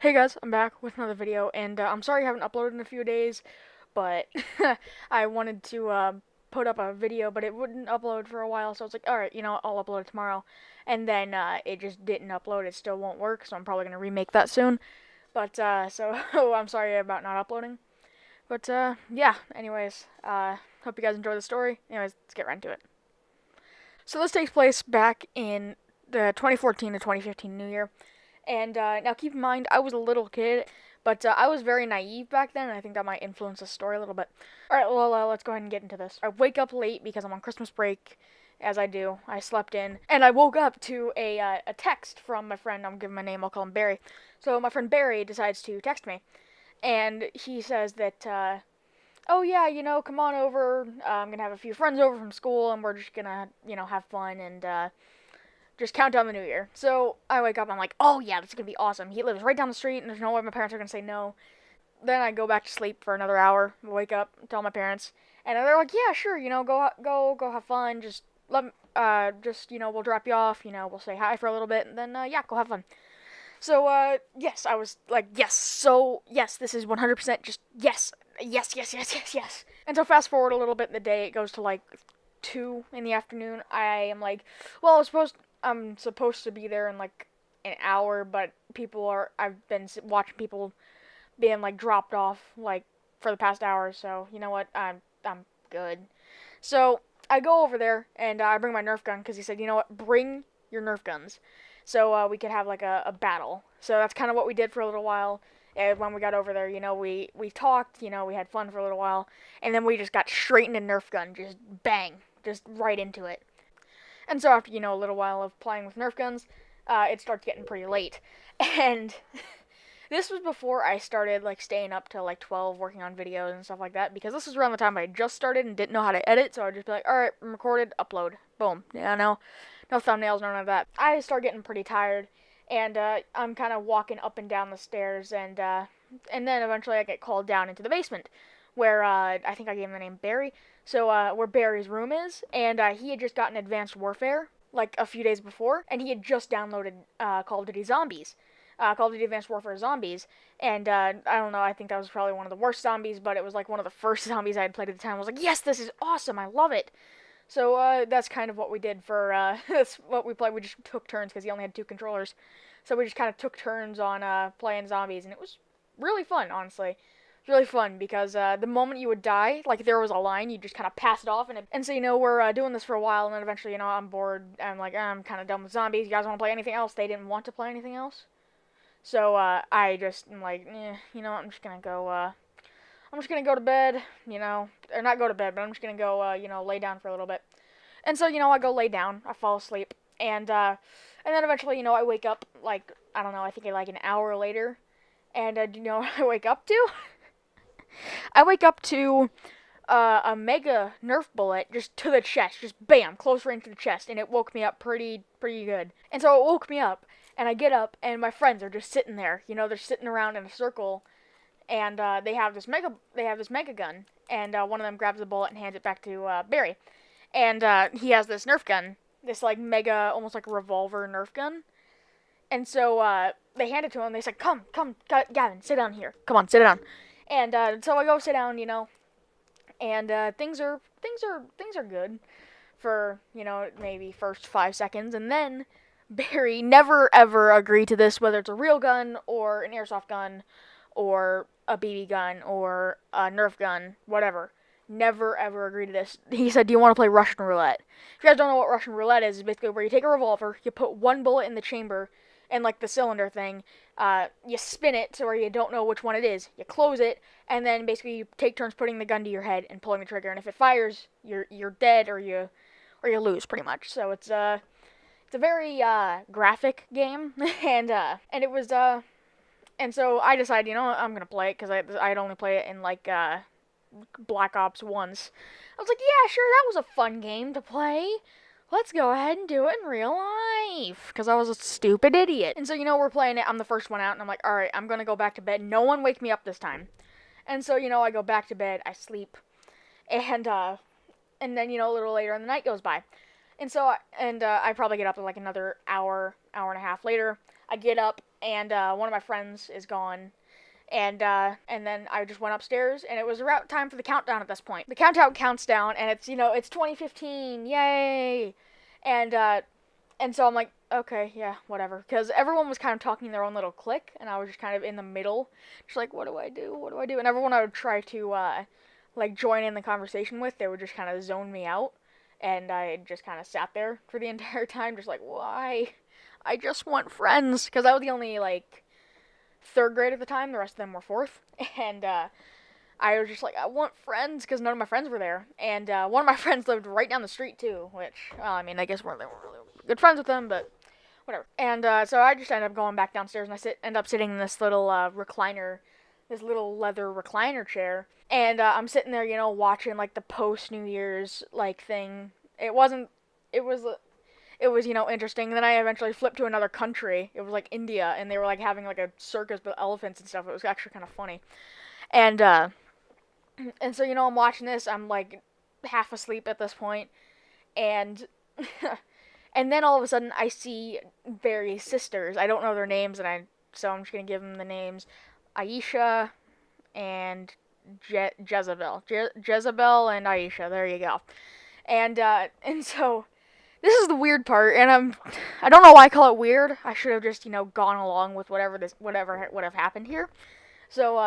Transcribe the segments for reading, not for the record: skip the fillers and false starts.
Hey guys, I'm back with another video, and I'm sorry I haven't uploaded in a few days, but I wanted to put up a video, but it wouldn't upload for a while, so I was like, alright, I'll upload it tomorrow. And then it just didn't upload, it still won't work, so I'm probably going to remake that soon. But, so, I'm sorry about not uploading. But, yeah, anyways, hope you guys enjoy the story. Anyways, let's get right into it. So this takes place back in the 2014 to 2015 New Year. And now keep in mind, I was a little kid, but I was very naive back then, and I think that might influence the story a little bit. Alright, well, let's go ahead and get into this. I wake up late because I'm on Christmas break, as I do. I slept in, and I woke up to a text from my friend. I'm giving my name, I'll call him Barry. So my friend Barry decides to text me, and he says that, oh yeah, come on over. I'm gonna have a few friends over from school, and we're just gonna, have fun and just count down the new year. So I wake up, I'm like, oh yeah, this is gonna be awesome. He lives right down the street, and there's no way my parents are gonna say no. Then I go back to sleep for another hour, wake up, tell my parents, and they're like, yeah, sure, go have fun. We'll drop you off. We'll say hi for a little bit, and then yeah, go have fun. So yes, I was like, yes, so yes, this is 100% just yes, yes, yes, yes, yes, yes. And so fast forward a little bit in the day, it goes to like 2 in the afternoon. I am like, well, I'm supposed to be there in like an hour, but I've been watching people being like dropped off like for the past hour, so you know what, I'm good. So I go over there and I bring my Nerf gun because he said, you know what, bring your Nerf guns, so we could have like a battle. So that's kind of what we did for a little while. And when we got over there, we talked, we had fun for a little while, and then we just got straight into Nerf gun, just bang, just right into it. And so after, a little while of playing with Nerf guns, it starts getting pretty late. And this was before I started like staying up till like 12 working on videos and stuff like that, because this was around the time I just started and didn't know how to edit, so I'd just be like, alright, I'm recorded, upload. Boom. Yeah, no thumbnails, none of that. I start getting pretty tired, and I'm kind of walking up and down the stairs, and then eventually I get called down into the basement, where I think I gave him the name Barry. So where Barry's room is, and he had just gotten Advanced Warfare like a few days before, and he had just downloaded Call of Duty Zombies. Call of Duty Advanced Warfare Zombies, and I don't know, I think that was probably one of the worst zombies, but it was like one of the first zombies I had played at the time. I was like, yes, this is awesome, I love it. So that's kind of what we did for that's what we played. We just took turns because he only had 2 controllers, so we just kind of took turns on playing zombies, and it was really fun, honestly. Really fun because the moment you would die, like if there was a line, you just kind of pass it off, and so we're doing this for a while, and then eventually I'm bored. I'm like, I'm kind of done with zombies. You guys want to play anything else? They didn't want to play anything else, so I just am like, I'm just gonna go. I'm just gonna go to bed, or not go to bed, but I'm just gonna go, lay down for a little bit. And so I go lay down, I fall asleep, and then eventually I wake up like I don't know, I think like an hour later, and do you know what I wake up to? I wake up to a mega Nerf bullet just to the chest, just bam, close range to the chest, and it woke me up pretty good. And so it woke me up, and I get up, and my friends are just sitting there. They're sitting around in a circle, and they have this mega gun, and one of them grabs the bullet and hands it back to Barry, and he has this Nerf gun, this like mega, almost like a revolver Nerf gun, and so they hand it to him. They say, "Come, Gavin, sit down here. Come on, sit down." And so I go sit down, and things are good for maybe first 5 seconds, and then Barry never ever agreed to this, whether it's a real gun or an airsoft gun or a BB gun or a Nerf gun, whatever. Never ever agreed to this. He said, "Do you want to play Russian roulette?" If you guys don't know what Russian roulette is, it's basically where you take a revolver, you put one bullet in the chamber, and like the cylinder thing, you spin it so where you don't know which one it is. You close it, and then basically you take turns putting the gun to your head and pulling the trigger. And if it fires, you're dead or you lose pretty much. So it's a very graphic game, and it was and so I decided, I'm gonna play it because I'd only play it in like Black Ops once. I was like, yeah, sure, that was a fun game to play. Let's go ahead and do it in real life. Because I was a stupid idiot. And so, we're playing it. I'm the first one out. And I'm like, alright, I'm going to go back to bed. No one wake me up this time. And so, I go back to bed. I sleep. And then, a little later, and the night goes by. And so, I probably get up in like another hour and a half later. I get up, and one of my friends is gone. And then I just went upstairs, and it was around time for the countdown at this point. The countdown counts down, and it's 2015, yay! And and so I'm like, okay, yeah, whatever, because everyone was kind of talking their own little clique, and I was just kind of in the middle, just like, what do I do? What do I do? And everyone I would try to like join in the conversation with, they would just kind of zone me out, and I just kind of sat there for the entire time, just like, why? I just want friends, because I was the only like third grade at the time. The rest of them were fourth, and I was just like, I want friends, because none of my friends were there, and one of my friends lived right down the street too, which I mean, I guess they weren't really good friends with them, but whatever. And so I just ended up going back downstairs, and end up sitting in this little recliner, this little leather recliner chair, and I'm sitting there, watching like the post New Year's like thing. It wasn't. It was interesting. And then I eventually flipped to another country. It was like India, and they were like having like a circus with elephants and stuff. It was actually kind of funny. And and so I'm watching this. I'm like half asleep at this point, and and then all of a sudden I see Barry's sisters. I don't know their names, so I'm just gonna give them the names: Aisha and Jezebel. Jezebel and Aisha. There you go. And so this is the weird part, and I don't know why I call it weird. I should have just gone along with whatever would have happened here. So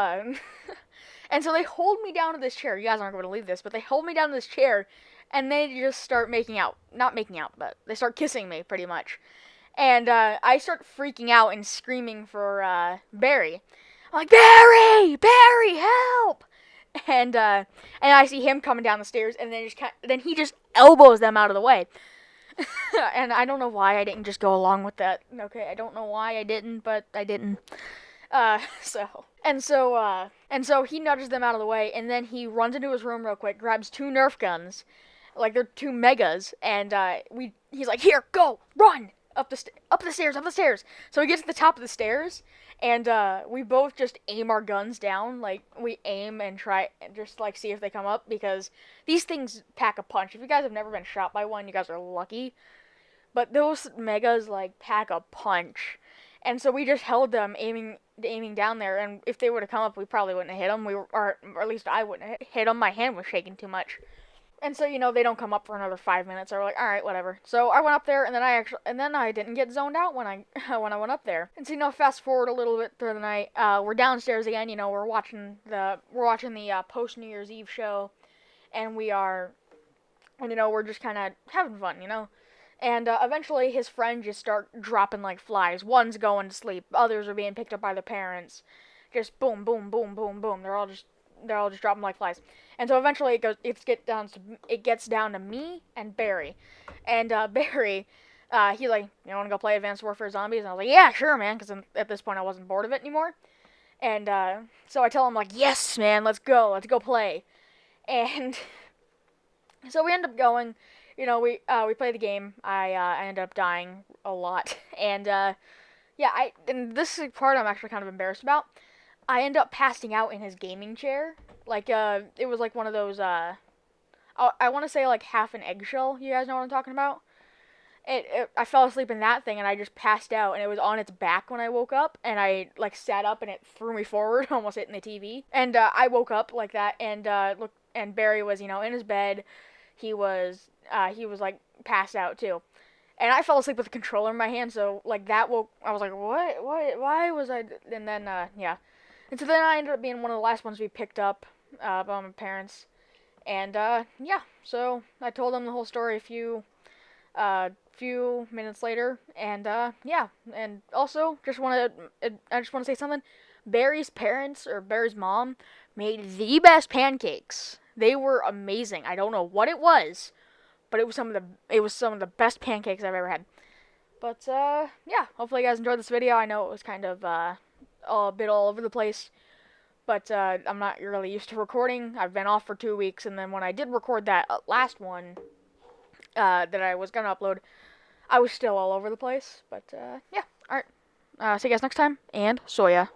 and so they hold me down to this chair. You guys aren't going to believe this, but they hold me down to this chair, and they just start making out. Not making out, but they start kissing me pretty much. And I start freaking out and screaming for Barry. I'm like, Barry, help! And I see him coming down the stairs, and then he just elbows them out of the way. And I don't know why I didn't just go along with that. Okay, I don't know why I didn't, but I didn't. So he nudges them out of the way, and then he runs into his room real quick, grabs two Nerf guns, like they're two megas, and he's like, here, go, run, up the stairs. So he gets to the top of the stairs, and we both just aim our guns down, like we aim and try and just like see if they come up, because these things pack a punch. If you guys have never been shot by one, you guys are lucky, but those megas like pack a punch. And so we just held them aiming down there, and if they would have come up, we probably wouldn't have hit them. Or at least I wouldn't have hit them. My hand was shaking too much. And so they don't come up for another 5 minutes. So we're like, all right, whatever. So I went up there, and then I didn't get zoned out when I went up there. And so fast forward a little bit through the night. We're downstairs again. We're watching the post New Year's Eve show, and we're just kind of having fun. And eventually his friends just start dropping like flies. One's going to sleep. Others are being picked up by their parents. Just boom, boom, boom, boom, boom. They're all just dropping like flies. And so eventually it gets down to me and Barry. And Barry, he like, want to go play Advanced Warfare Zombies? And I was like, yeah, sure, man, because at this point I wasn't bored of it anymore. And so I tell him like, yes, man, let's go play. And so we end up going. We play the game. I ended up dying a lot, and and this is the part I'm actually kind of embarrassed about. I end up passing out in his gaming chair. Like it was like one of those I want to say like half an eggshell. You guys know what I'm talking about? I fell asleep in that thing, and I just passed out, and it was on its back when I woke up, and I like sat up, and it threw me forward, almost hitting the TV. And I woke up like that, and looked, and Barry was in his bed. He was like passed out too, and I fell asleep with the controller in my hand. So like that woke. I was like, what? Why was I? And then yeah, and so then I ended up being one of the last ones to be picked up by my parents, and yeah. So I told them the whole story few minutes later, and yeah, and also I just want to say something. Barry's parents, or Barry's mom, made the best pancakes. They were amazing. I don't know what it was, but it was some of the best pancakes I've ever had. But yeah, hopefully you guys enjoyed this video. I know it was kind of a bit all over the place, but I'm not really used to recording. I've been off for 2 weeks, and then when I did record that last one that I was gonna upload, I was still all over the place. But yeah, all right. See you guys next time, and Soya.